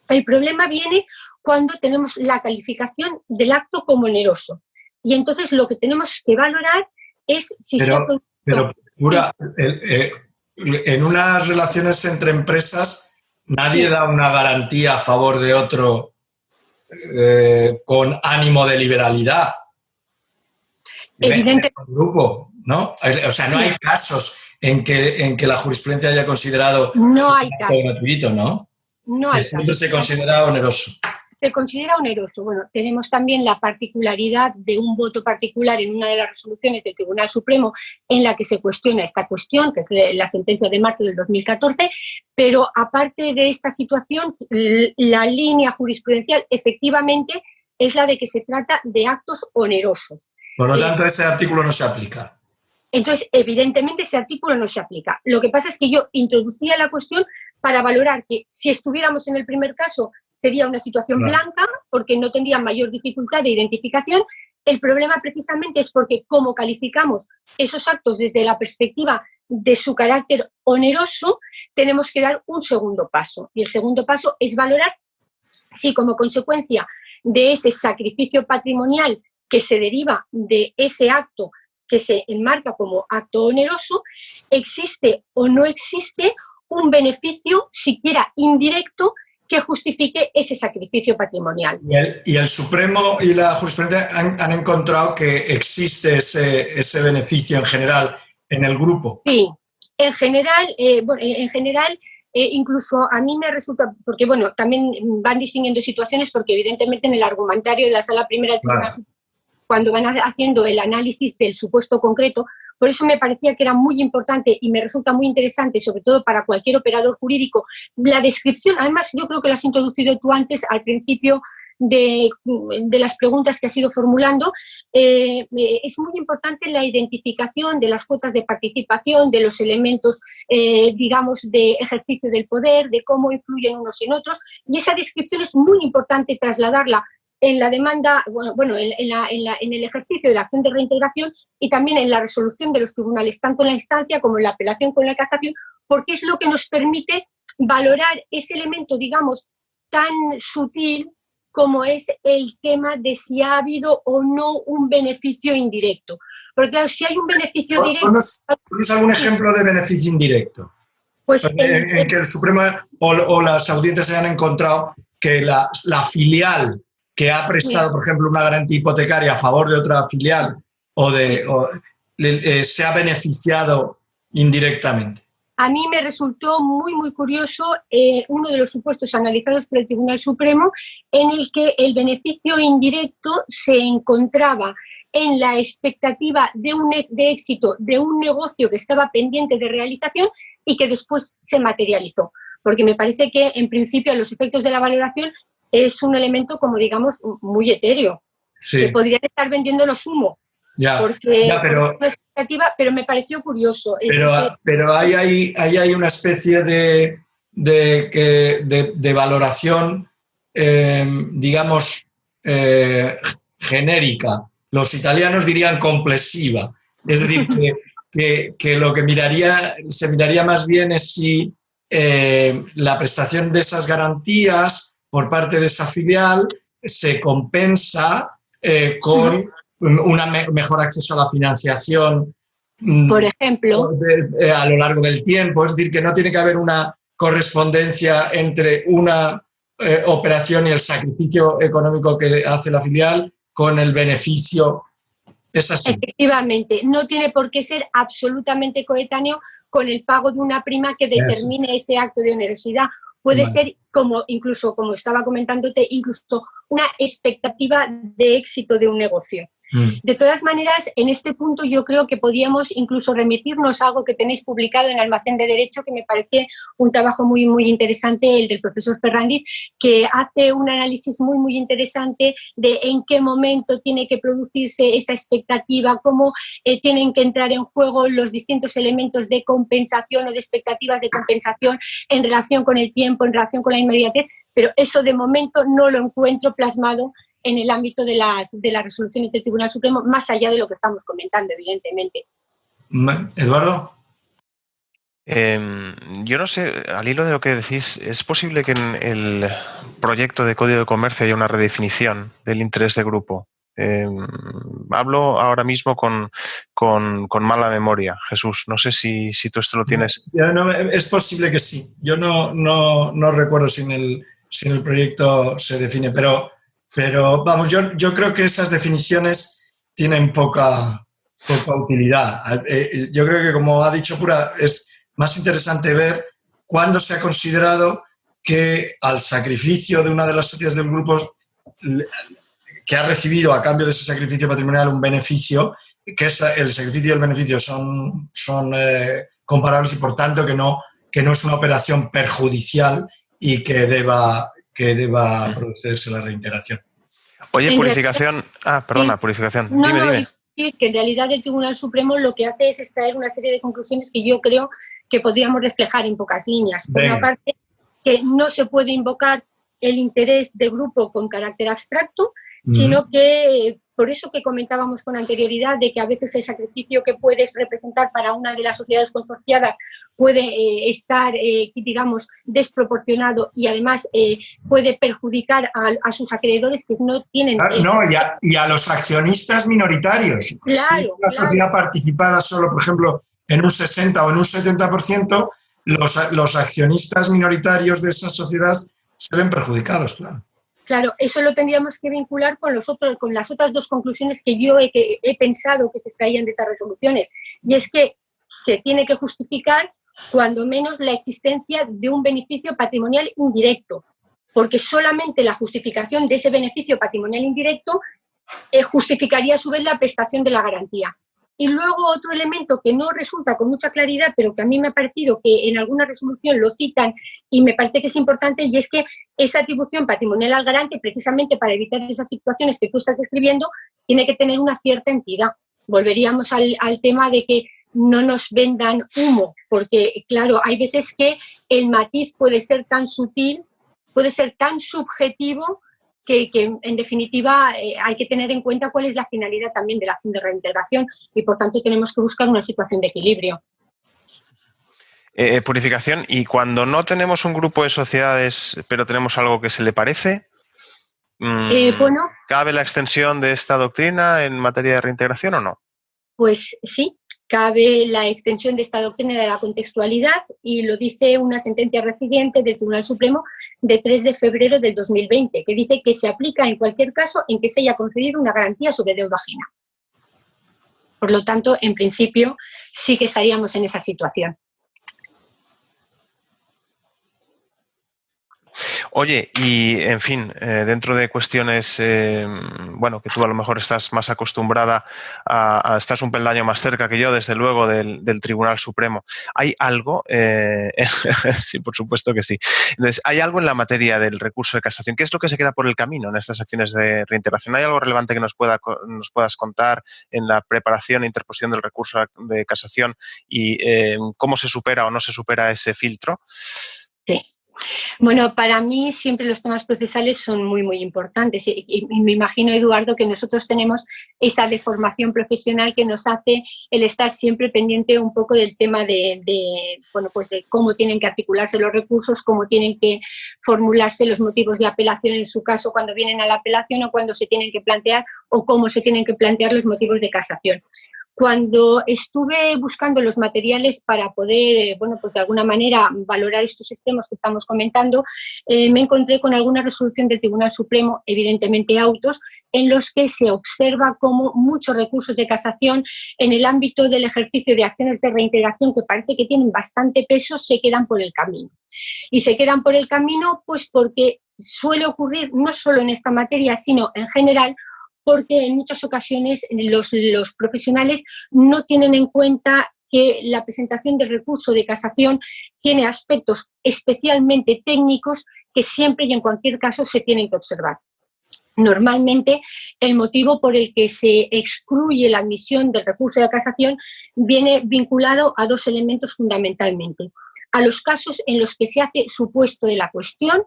El problema viene cuando tenemos la calificación del acto como oneroso. Y entonces lo que tenemos que valorar es si se ha producido... Pero, Pura, en unas relaciones entre empresas nadie da una garantía a favor de otro con ánimo de liberalidad. Evidentemente. Grupo, ¿no? O sea, no hay casos en que la jurisprudencia haya considerado no hay caso gratuito, ¿no? No hay siempre caso. se considera oneroso. Se considera oneroso. Bueno, tenemos también la particularidad de un voto particular en una de las resoluciones del Tribunal Supremo en la que se cuestiona esta cuestión, que es la sentencia de marzo del 2014, pero aparte de esta situación, la línea jurisprudencial efectivamente es la de que se trata de actos onerosos. Por lo tanto, ese artículo no se aplica. Entonces, evidentemente, ese artículo no se aplica. Lo que pasa es que yo introducía la cuestión para valorar que si estuviéramos en el primer caso sería una situación blanca porque no tendría mayor dificultad de identificación. El problema precisamente es porque como calificamos esos actos desde la perspectiva de su carácter oneroso, tenemos que dar un segundo paso. Y el segundo paso es valorar si como consecuencia de ese sacrificio patrimonial que se deriva de ese acto que se enmarca como acto oneroso, existe o no existe un beneficio, siquiera indirecto, que justifique ese sacrificio patrimonial. Y el Supremo y la jurisprudencia han encontrado que existe ese beneficio en general en el grupo. Sí, en general, incluso a mí me resulta, porque bueno, también van distinguiendo situaciones, porque evidentemente en el argumentario de la Sala Primera del Tribunal, claro, cuando van haciendo el análisis del supuesto concreto, por eso me parecía que era muy importante y me resulta muy interesante, sobre todo para cualquier operador jurídico, la descripción. Además, yo creo que lo has introducido tú antes, al principio de las preguntas que has ido formulando. Es muy importante la identificación de las cuotas de participación, de los elementos, digamos, de ejercicio del poder, de cómo influyen unos en otros, y esa descripción es muy importante trasladarla en la demanda, en el ejercicio de la acción de reintegración y también en la resolución de los tribunales, tanto en la instancia como en la apelación con la casación, porque es lo que nos permite valorar ese elemento, digamos, tan sutil como es el tema de si ha habido o no un beneficio indirecto. Porque claro, si hay un beneficio directo... ¿Ponos algún ejemplo de beneficio indirecto? Pues en que el Supremo o las audiencias se han encontrado que la filial que ha prestado, por ejemplo, una garantía hipotecaria a favor de otra filial se ha beneficiado indirectamente. A mí me resultó muy, muy curioso uno de los supuestos analizados por el Tribunal Supremo, en el que el beneficio indirecto se encontraba en la expectativa de éxito de un negocio que estaba pendiente de realización y que después se materializó. Porque me parece que, en principio, a los efectos de la valoración es un elemento, como digamos, muy etéreo, sí, que podrían estar vendiéndonos humo. Pero me pareció curioso. Pero ahí hay una especie de valoración, digamos, genérica. Los italianos dirían complesiva. Es decir, que lo que se miraría más bien es si la prestación de esas garantías por parte de esa filial se compensa con un mejor acceso a la financiación, por ejemplo, a lo largo del tiempo. Es decir, que no tiene que haber una correspondencia entre una operación y el sacrificio económico que hace la filial con el beneficio. Es así. Efectivamente, no tiene por qué ser absolutamente coetáneo con el pago de una prima que determine ese acto de onerosidad. Puede ser, incluso como estaba comentándote, incluso una expectativa de éxito de un negocio. De todas maneras, en este punto yo creo que podíamos incluso remitirnos a algo que tenéis publicado en Almacén de Derecho, que me parece un trabajo muy, muy interesante, el del profesor Ferrandiz, que hace un análisis muy, muy interesante de en qué momento tiene que producirse esa expectativa, cómo tienen que entrar en juego los distintos elementos de compensación o de expectativas de compensación en relación con el tiempo, en relación con la inmediatez, pero eso de momento no lo encuentro plasmado en el ámbito de las resoluciones del Tribunal Supremo, más allá de lo que estamos comentando, evidentemente. Eduardo. Yo no sé, al hilo de lo que decís, ¿es posible que en el proyecto de Código de Comercio haya una redefinición del interés de grupo? Hablo ahora mismo con mala memoria, Jesús. No sé si tú esto lo tienes. Es posible que sí. Yo no recuerdo si en el proyecto se define, pero vamos, yo creo que esas definiciones tienen poca utilidad. Yo creo que, como ha dicho Pura, es más interesante ver cuándo se ha considerado que al sacrificio de una de las sociedades del grupo que ha recibido a cambio de ese sacrificio patrimonial un beneficio, que el sacrificio y el beneficio son comparables y, por tanto, que no es una operación perjudicial y que deba producirse la reintegración. Oye, purificación... purificación. Dime. Que en realidad el Tribunal Supremo lo que hace es extraer una serie de conclusiones que yo creo que podríamos reflejar en pocas líneas. Por una parte, que no se puede invocar el interés de grupo con carácter abstracto, sino que por eso que comentábamos con anterioridad de que a veces el sacrificio que puedes representar para una de las sociedades consorciadas puede estar, digamos, desproporcionado y además puede perjudicar a sus acreedores que no tienen... y a los accionistas minoritarios. Claro, si una sociedad participada solo, por ejemplo, en un 60 o en un 70%, los accionistas minoritarios de esas sociedades se ven perjudicados, claro. Claro, eso lo tendríamos que vincular con las otras dos conclusiones que yo he pensado que se extraían de esas resoluciones. Y es que se tiene que justificar, cuando menos, la existencia de un beneficio patrimonial indirecto, porque solamente la justificación de ese beneficio patrimonial indirecto justificaría a su vez la prestación de la garantía. Y luego otro elemento que no resulta con mucha claridad, pero que a mí me ha parecido que en alguna resolución lo citan y me parece que es importante, y es que esa atribución patrimonial al garante, precisamente para evitar esas situaciones que tú estás describiendo, tiene que tener una cierta entidad. Volveríamos al tema de que no nos vendan humo, porque claro, hay veces que el matiz puede ser tan sutil, puede ser tan subjetivo, que en definitiva hay que tener en cuenta cuál es la finalidad también de la acción de reintegración y por tanto tenemos que buscar una situación de equilibrio. Purificación, y cuando no tenemos un grupo de sociedades pero tenemos algo que se le parece, bueno, ¿cabe la extensión de esta doctrina en materia de reintegración o no? Pues sí, cabe la extensión de esta doctrina de la contextualidad y lo dice una sentencia reciente del Tribunal Supremo de 3 de febrero del 2020, que dice que se aplica en cualquier caso en que se haya concedido una garantía sobre deuda ajena. Por lo tanto, en principio, sí que estaríamos en esa situación. Oye, y en fin, dentro de cuestiones, bueno, que tú a lo mejor estás más acostumbrada estás un peldaño más cerca que yo, desde luego, del Tribunal Supremo. ¿Hay algo? Sí, por supuesto que sí. Entonces, ¿hay algo en la materia del recurso de casación? ¿Qué es lo que se queda por el camino en estas acciones de reintegración? ¿Hay algo relevante que nos puedas contar en la preparación e interposición del recurso de casación y cómo se supera o no se supera ese filtro? Sí. Bueno, para mí siempre los temas procesales son muy, muy importantes y me imagino, Eduardo, que nosotros tenemos esa deformación profesional que nos hace el estar siempre pendiente un poco del tema bueno, pues de cómo tienen que articularse los recursos, cómo tienen que formularse los motivos de apelación en su caso cuando vienen a la apelación o cuando se tienen que plantear o cómo se tienen que plantear los motivos de casación. Cuando estuve buscando los materiales para poder, bueno, pues de alguna manera valorar estos extremos que estamos comentando, me encontré con alguna resolución del Tribunal Supremo, evidentemente autos, en los que se observa cómo muchos recursos de casación en el ámbito del ejercicio de acciones de reintegración que parece que tienen bastante peso, se quedan por el camino. Y se quedan por el camino pues porque suele ocurrir no solo en esta materia, sino en general, porque en muchas ocasiones los profesionales no tienen en cuenta que la presentación del recurso de casación tiene aspectos especialmente técnicos que siempre y en cualquier caso se tienen que observar. Normalmente, el motivo por el que se excluye la admisión del recurso de casación viene vinculado a dos elementos fundamentalmente. A los casos en los que se hace supuesto de la cuestión,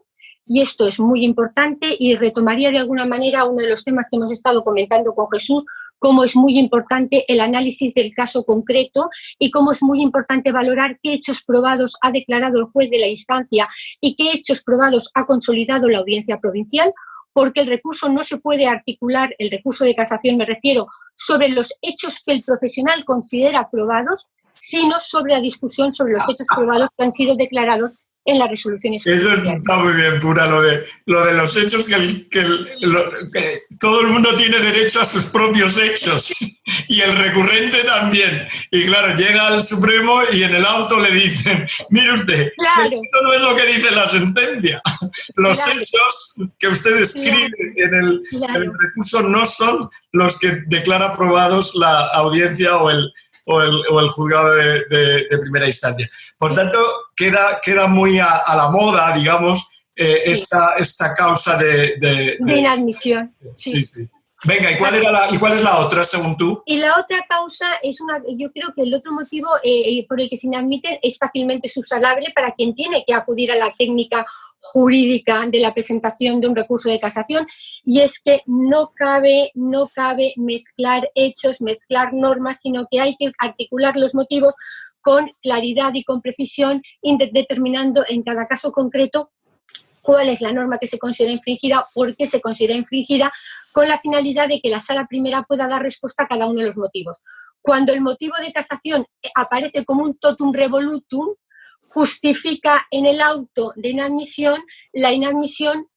y esto es muy importante y retomaría de alguna manera uno de los temas que hemos estado comentando con Jesús, cómo es muy importante el análisis del caso concreto y cómo es muy importante valorar qué hechos probados ha declarado el juez de la instancia y qué hechos probados ha consolidado la audiencia provincial, porque el recurso no se puede articular, el recurso de casación me refiero, sobre los hechos que el profesional considera probados, sino sobre la discusión sobre los hechos probados que han sido declarados en las resoluciones. Eso está muy bien, Pura, lo de los hechos, que todo el mundo tiene derecho a sus propios hechos y el recurrente también. Y claro, llega al Supremo y en el auto le dicen, mire usted, claro, eso no es lo que dice la sentencia. Los hechos que usted escribe en el recurso no son los que declara aprobados la audiencia o el juzgado de primera instancia. Por tanto, queda muy a la moda, digamos, esta causa de inadmisión. Sí. Venga, ¿y cuál es la otra, según tú? Y la otra causa es yo creo que el otro motivo por el que se inadmiten es fácilmente subsanable para quien tiene que acudir a la técnica jurídica de la presentación de un recurso de casación, y es que no cabe mezclar hechos, mezclar normas, sino que hay que articular los motivos con claridad y con precisión, determinando en cada caso concreto cuál es la norma que se considera infringida, por qué se considera infringida, con la finalidad de que la Sala Primera pueda dar respuesta a cada uno de los motivos. Cuando el motivo de casación aparece como un totum revolutum, justifica en el auto de inadmisión la inadmisión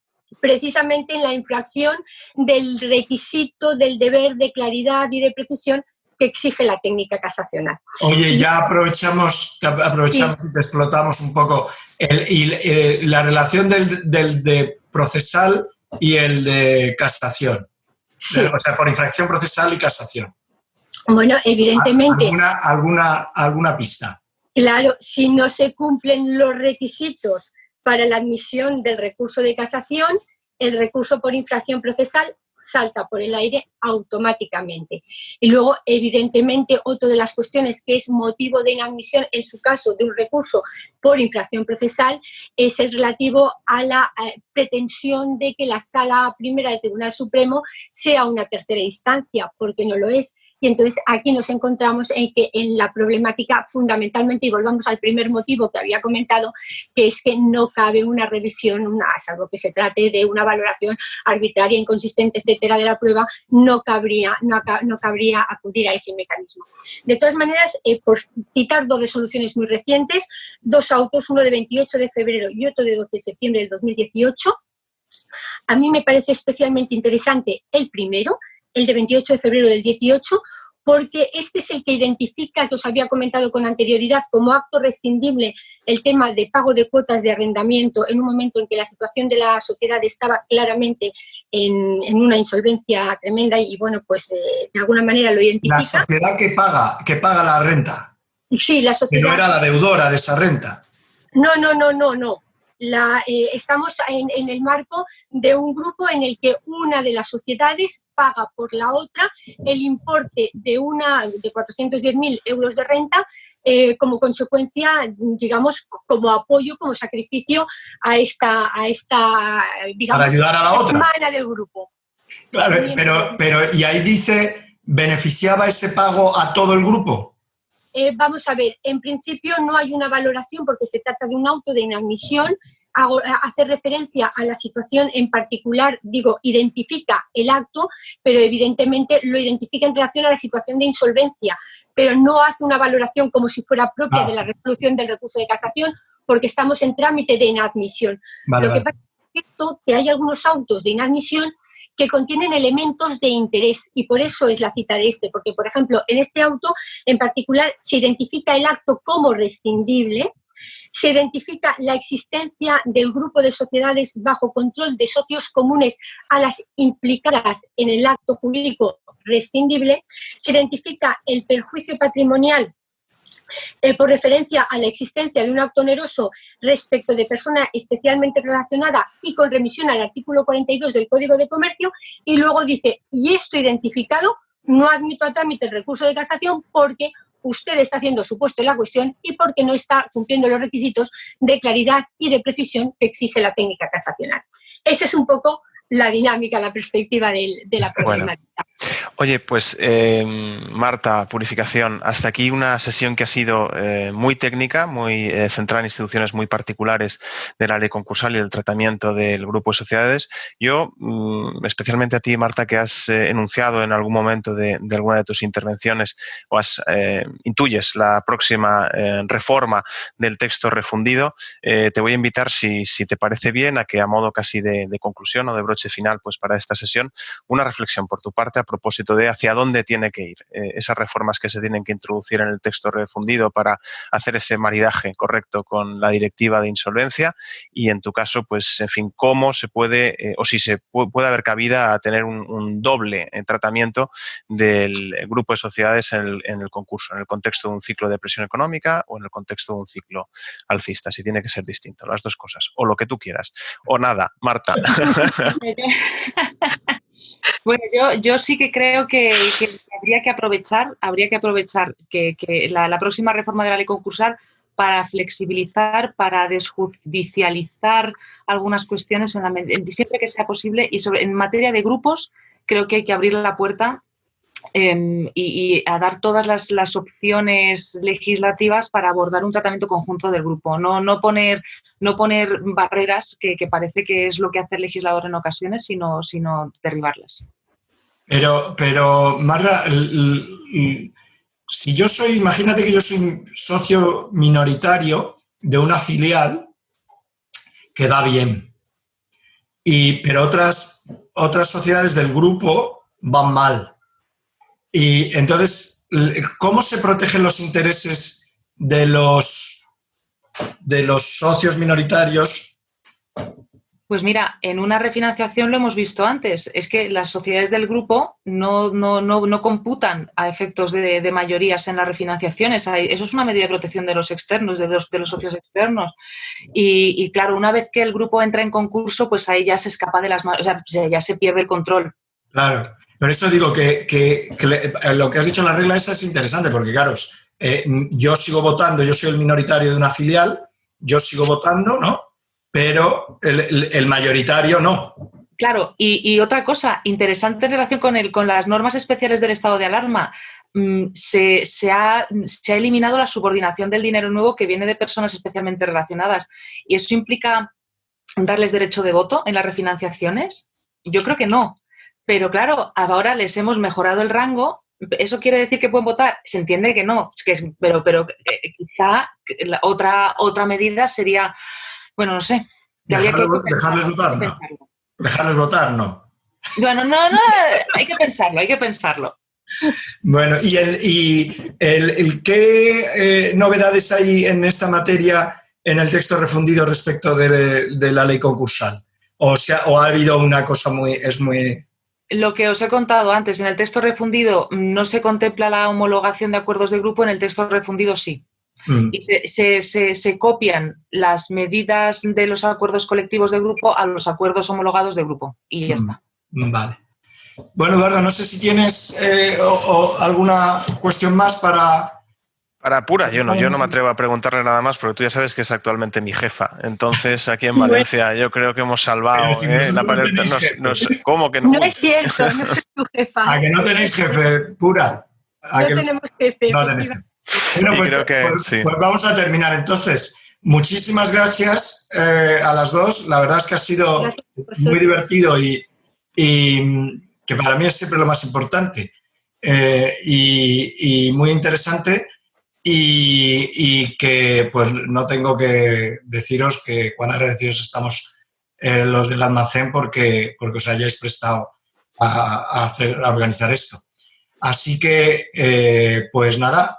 precisamente en la infracción del requisito del deber de claridad y de precisión que exige la técnica casacional. Oye, ya aprovechamos Sí. y te explotamos un poco la relación del de procesal y el de casación. Sí. O sea, por infracción procesal y casación. Bueno, evidentemente. ¿Alguna pista? Claro, si no se cumplen los requisitos para la admisión del recurso de casación, el recurso por infracción procesal salta por el aire automáticamente. Y luego, evidentemente, otra de las cuestiones que es motivo de inadmisión en su caso de un recurso por infracción procesal es el relativo a la pretensión de que la Sala Primera del Tribunal Supremo sea una tercera instancia, porque no lo es. Y entonces aquí nos encontramos en la problemática fundamentalmente, y volvamos al primer motivo que había comentado, que es que no cabe una revisión, salvo que se trate de una valoración arbitraria, inconsistente, etcétera, de la prueba, no cabría acudir a ese mecanismo. De todas maneras, por citar dos resoluciones muy recientes, dos autos, uno de 28 de febrero y otro de 12 de septiembre del 2018, a mí me parece especialmente interesante el primero, el de 28 de febrero del 18, porque este es el que identifica, que os había comentado con anterioridad, como acto rescindible el tema de pago de cuotas de arrendamiento en un momento en que la situación de la sociedad estaba claramente en una insolvencia tremenda y bueno, pues de alguna manera lo identifica. La sociedad que paga la renta. Sí, la sociedad. Que no era la deudora de esa renta. No. Estamos en el marco de un grupo en el que una de las sociedades paga por la otra el importe de 410.000 euros de renta como consecuencia, digamos, como apoyo, como sacrificio a esta digamos, para ayudar a la otra. Hermana del grupo. Claro, pero y ahí dice, ¿beneficiaba ese pago a todo el grupo? Vamos a ver, en principio no hay una valoración porque se trata de un auto de inadmisión. Hace referencia a la situación en particular, identifica el acto, pero evidentemente lo identifica en relación a la situación de insolvencia, pero no hace una valoración como si fuera propia de la resolución del recurso de casación, porque estamos en trámite de inadmisión. Lo que pasa es que hay algunos autos de inadmisión que contienen elementos de interés y por eso es la cita de porque, por ejemplo, en este auto en particular se identifica el acto como rescindible, se identifica la existencia del grupo de sociedades bajo control de socios comunes a las implicadas en el acto jurídico rescindible, se identifica el perjuicio patrimonial por referencia a la existencia de un acto oneroso respecto de persona especialmente relacionada y con remisión al artículo 42 del Código de Comercio, y luego dice, y esto identificado, no admito a trámite el recurso de casación porque usted está haciendo su puesto en la cuestión y porque no está cumpliendo los requisitos de claridad y de precisión que exige la técnica casacional. Esa es un poco la dinámica, la perspectiva de la problemática. Bueno. Oye, pues Marta, Purificación, hasta aquí una sesión que ha sido muy técnica, muy centrada en instituciones muy particulares de la ley concursal y el tratamiento del grupo de sociedades. Yo, especialmente a ti, Marta, que has enunciado en algún momento de alguna de tus intervenciones o intuyes la próxima reforma del texto refundido, te voy a invitar, si te parece bien, a que a modo casi de conclusión o de broche final pues para esta sesión, una reflexión por tu parte a propósito de hacia dónde tiene que ir esas reformas que se tienen que introducir en el texto refundido para hacer ese maridaje correcto con la directiva de insolvencia y, en tu caso, pues, en fin, cómo se puede o si se puede haber cabida a tener un doble tratamiento del grupo de sociedades en el concurso, en el contexto de un ciclo de presión económica o en el contexto de un ciclo alcista, si tiene que ser distinto, las dos cosas, o lo que tú quieras, o nada, Marta. Bueno, yo sí que creo que habría que aprovechar que la próxima reforma de la ley concursal para flexibilizar, para desjudicializar algunas cuestiones siempre que sea posible, y en materia de grupos creo que hay que abrir la puerta y a dar todas las opciones legislativas para abordar un tratamiento conjunto del grupo, no poner barreras que parece que es lo que hace el legislador en ocasiones, sino derribarlas. Pero Marta, si yo soy, imagínate que yo soy socio minoritario de una filial que va bien, pero otras sociedades del grupo van mal. Y entonces, ¿cómo se protegen los intereses de los socios minoritarios? Pues mira, en una refinanciación lo hemos visto antes, es que las sociedades del grupo no computan a efectos de mayorías en las refinanciaciones. Eso es una medida de protección de los externos, de los socios externos. Y claro, una vez que el grupo entra en concurso, pues ahí ya se escapa de las manos, o sea, ya se pierde el control. Claro, por eso digo que lo que has dicho en la regla esa es interesante, porque claro, yo sigo votando, yo soy el minoritario de una filial, yo sigo votando, ¿no? Pero el mayoritario no. Claro, y otra cosa interesante en relación con las normas especiales del estado de alarma, se ha eliminado la subordinación del dinero nuevo que viene de personas especialmente relacionadas. ¿Y eso implica darles derecho de voto en las refinanciaciones? Yo creo que no. Pero claro, ahora les hemos mejorado el rango. ¿Eso quiere decir que pueden votar? Se entiende que no. Pero quizá la otra medida sería... Bueno, no sé. Dejarles votar, ¿no? Dejarles votar, ¿no? Bueno, no, hay que pensarlo. Bueno, ¿y qué novedades hay en esta materia en el texto refundido respecto de la ley concursal? ¿O ha habido una cosa muy... Lo que os he contado antes, en el texto refundido no se contempla la homologación de acuerdos de grupo, en el texto refundido sí. Y se copian las medidas de los acuerdos colectivos de grupo a los acuerdos homologados de grupo y ya está. Vale. Bueno, Eduardo, no sé si tienes alguna cuestión más para... Para Pura, yo no me atrevo a preguntarle nada más porque tú ya sabes que es actualmente mi jefa. Entonces, aquí en Valencia yo creo que hemos salvado la pared. ¿Cómo que no? No es cierto, no soy tu jefa. ¿A que no tenéis jefe, Pura? No tenemos jefe. No tenéis jefe. Bueno, pues vamos a terminar. Entonces, muchísimas gracias a las dos. La verdad es que ha sido muy divertido y que para mí es siempre lo más importante y muy interesante y que pues no tengo que deciros que cuán agradecidos estamos los del almacén porque os hayáis prestado a organizar esto. Así que, pues nada,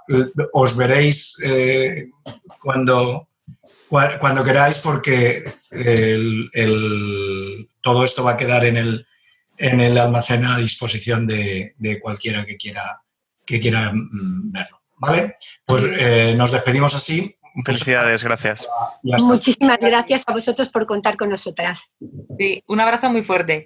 os veréis cuando queráis porque todo esto va a quedar en el almacén a disposición de cualquiera que quiera verlo. ¿Vale? Pues nos despedimos así. Felicidades, gracias. Muchísimas gracias a vosotros por contar con nosotras. Sí, un abrazo muy fuerte.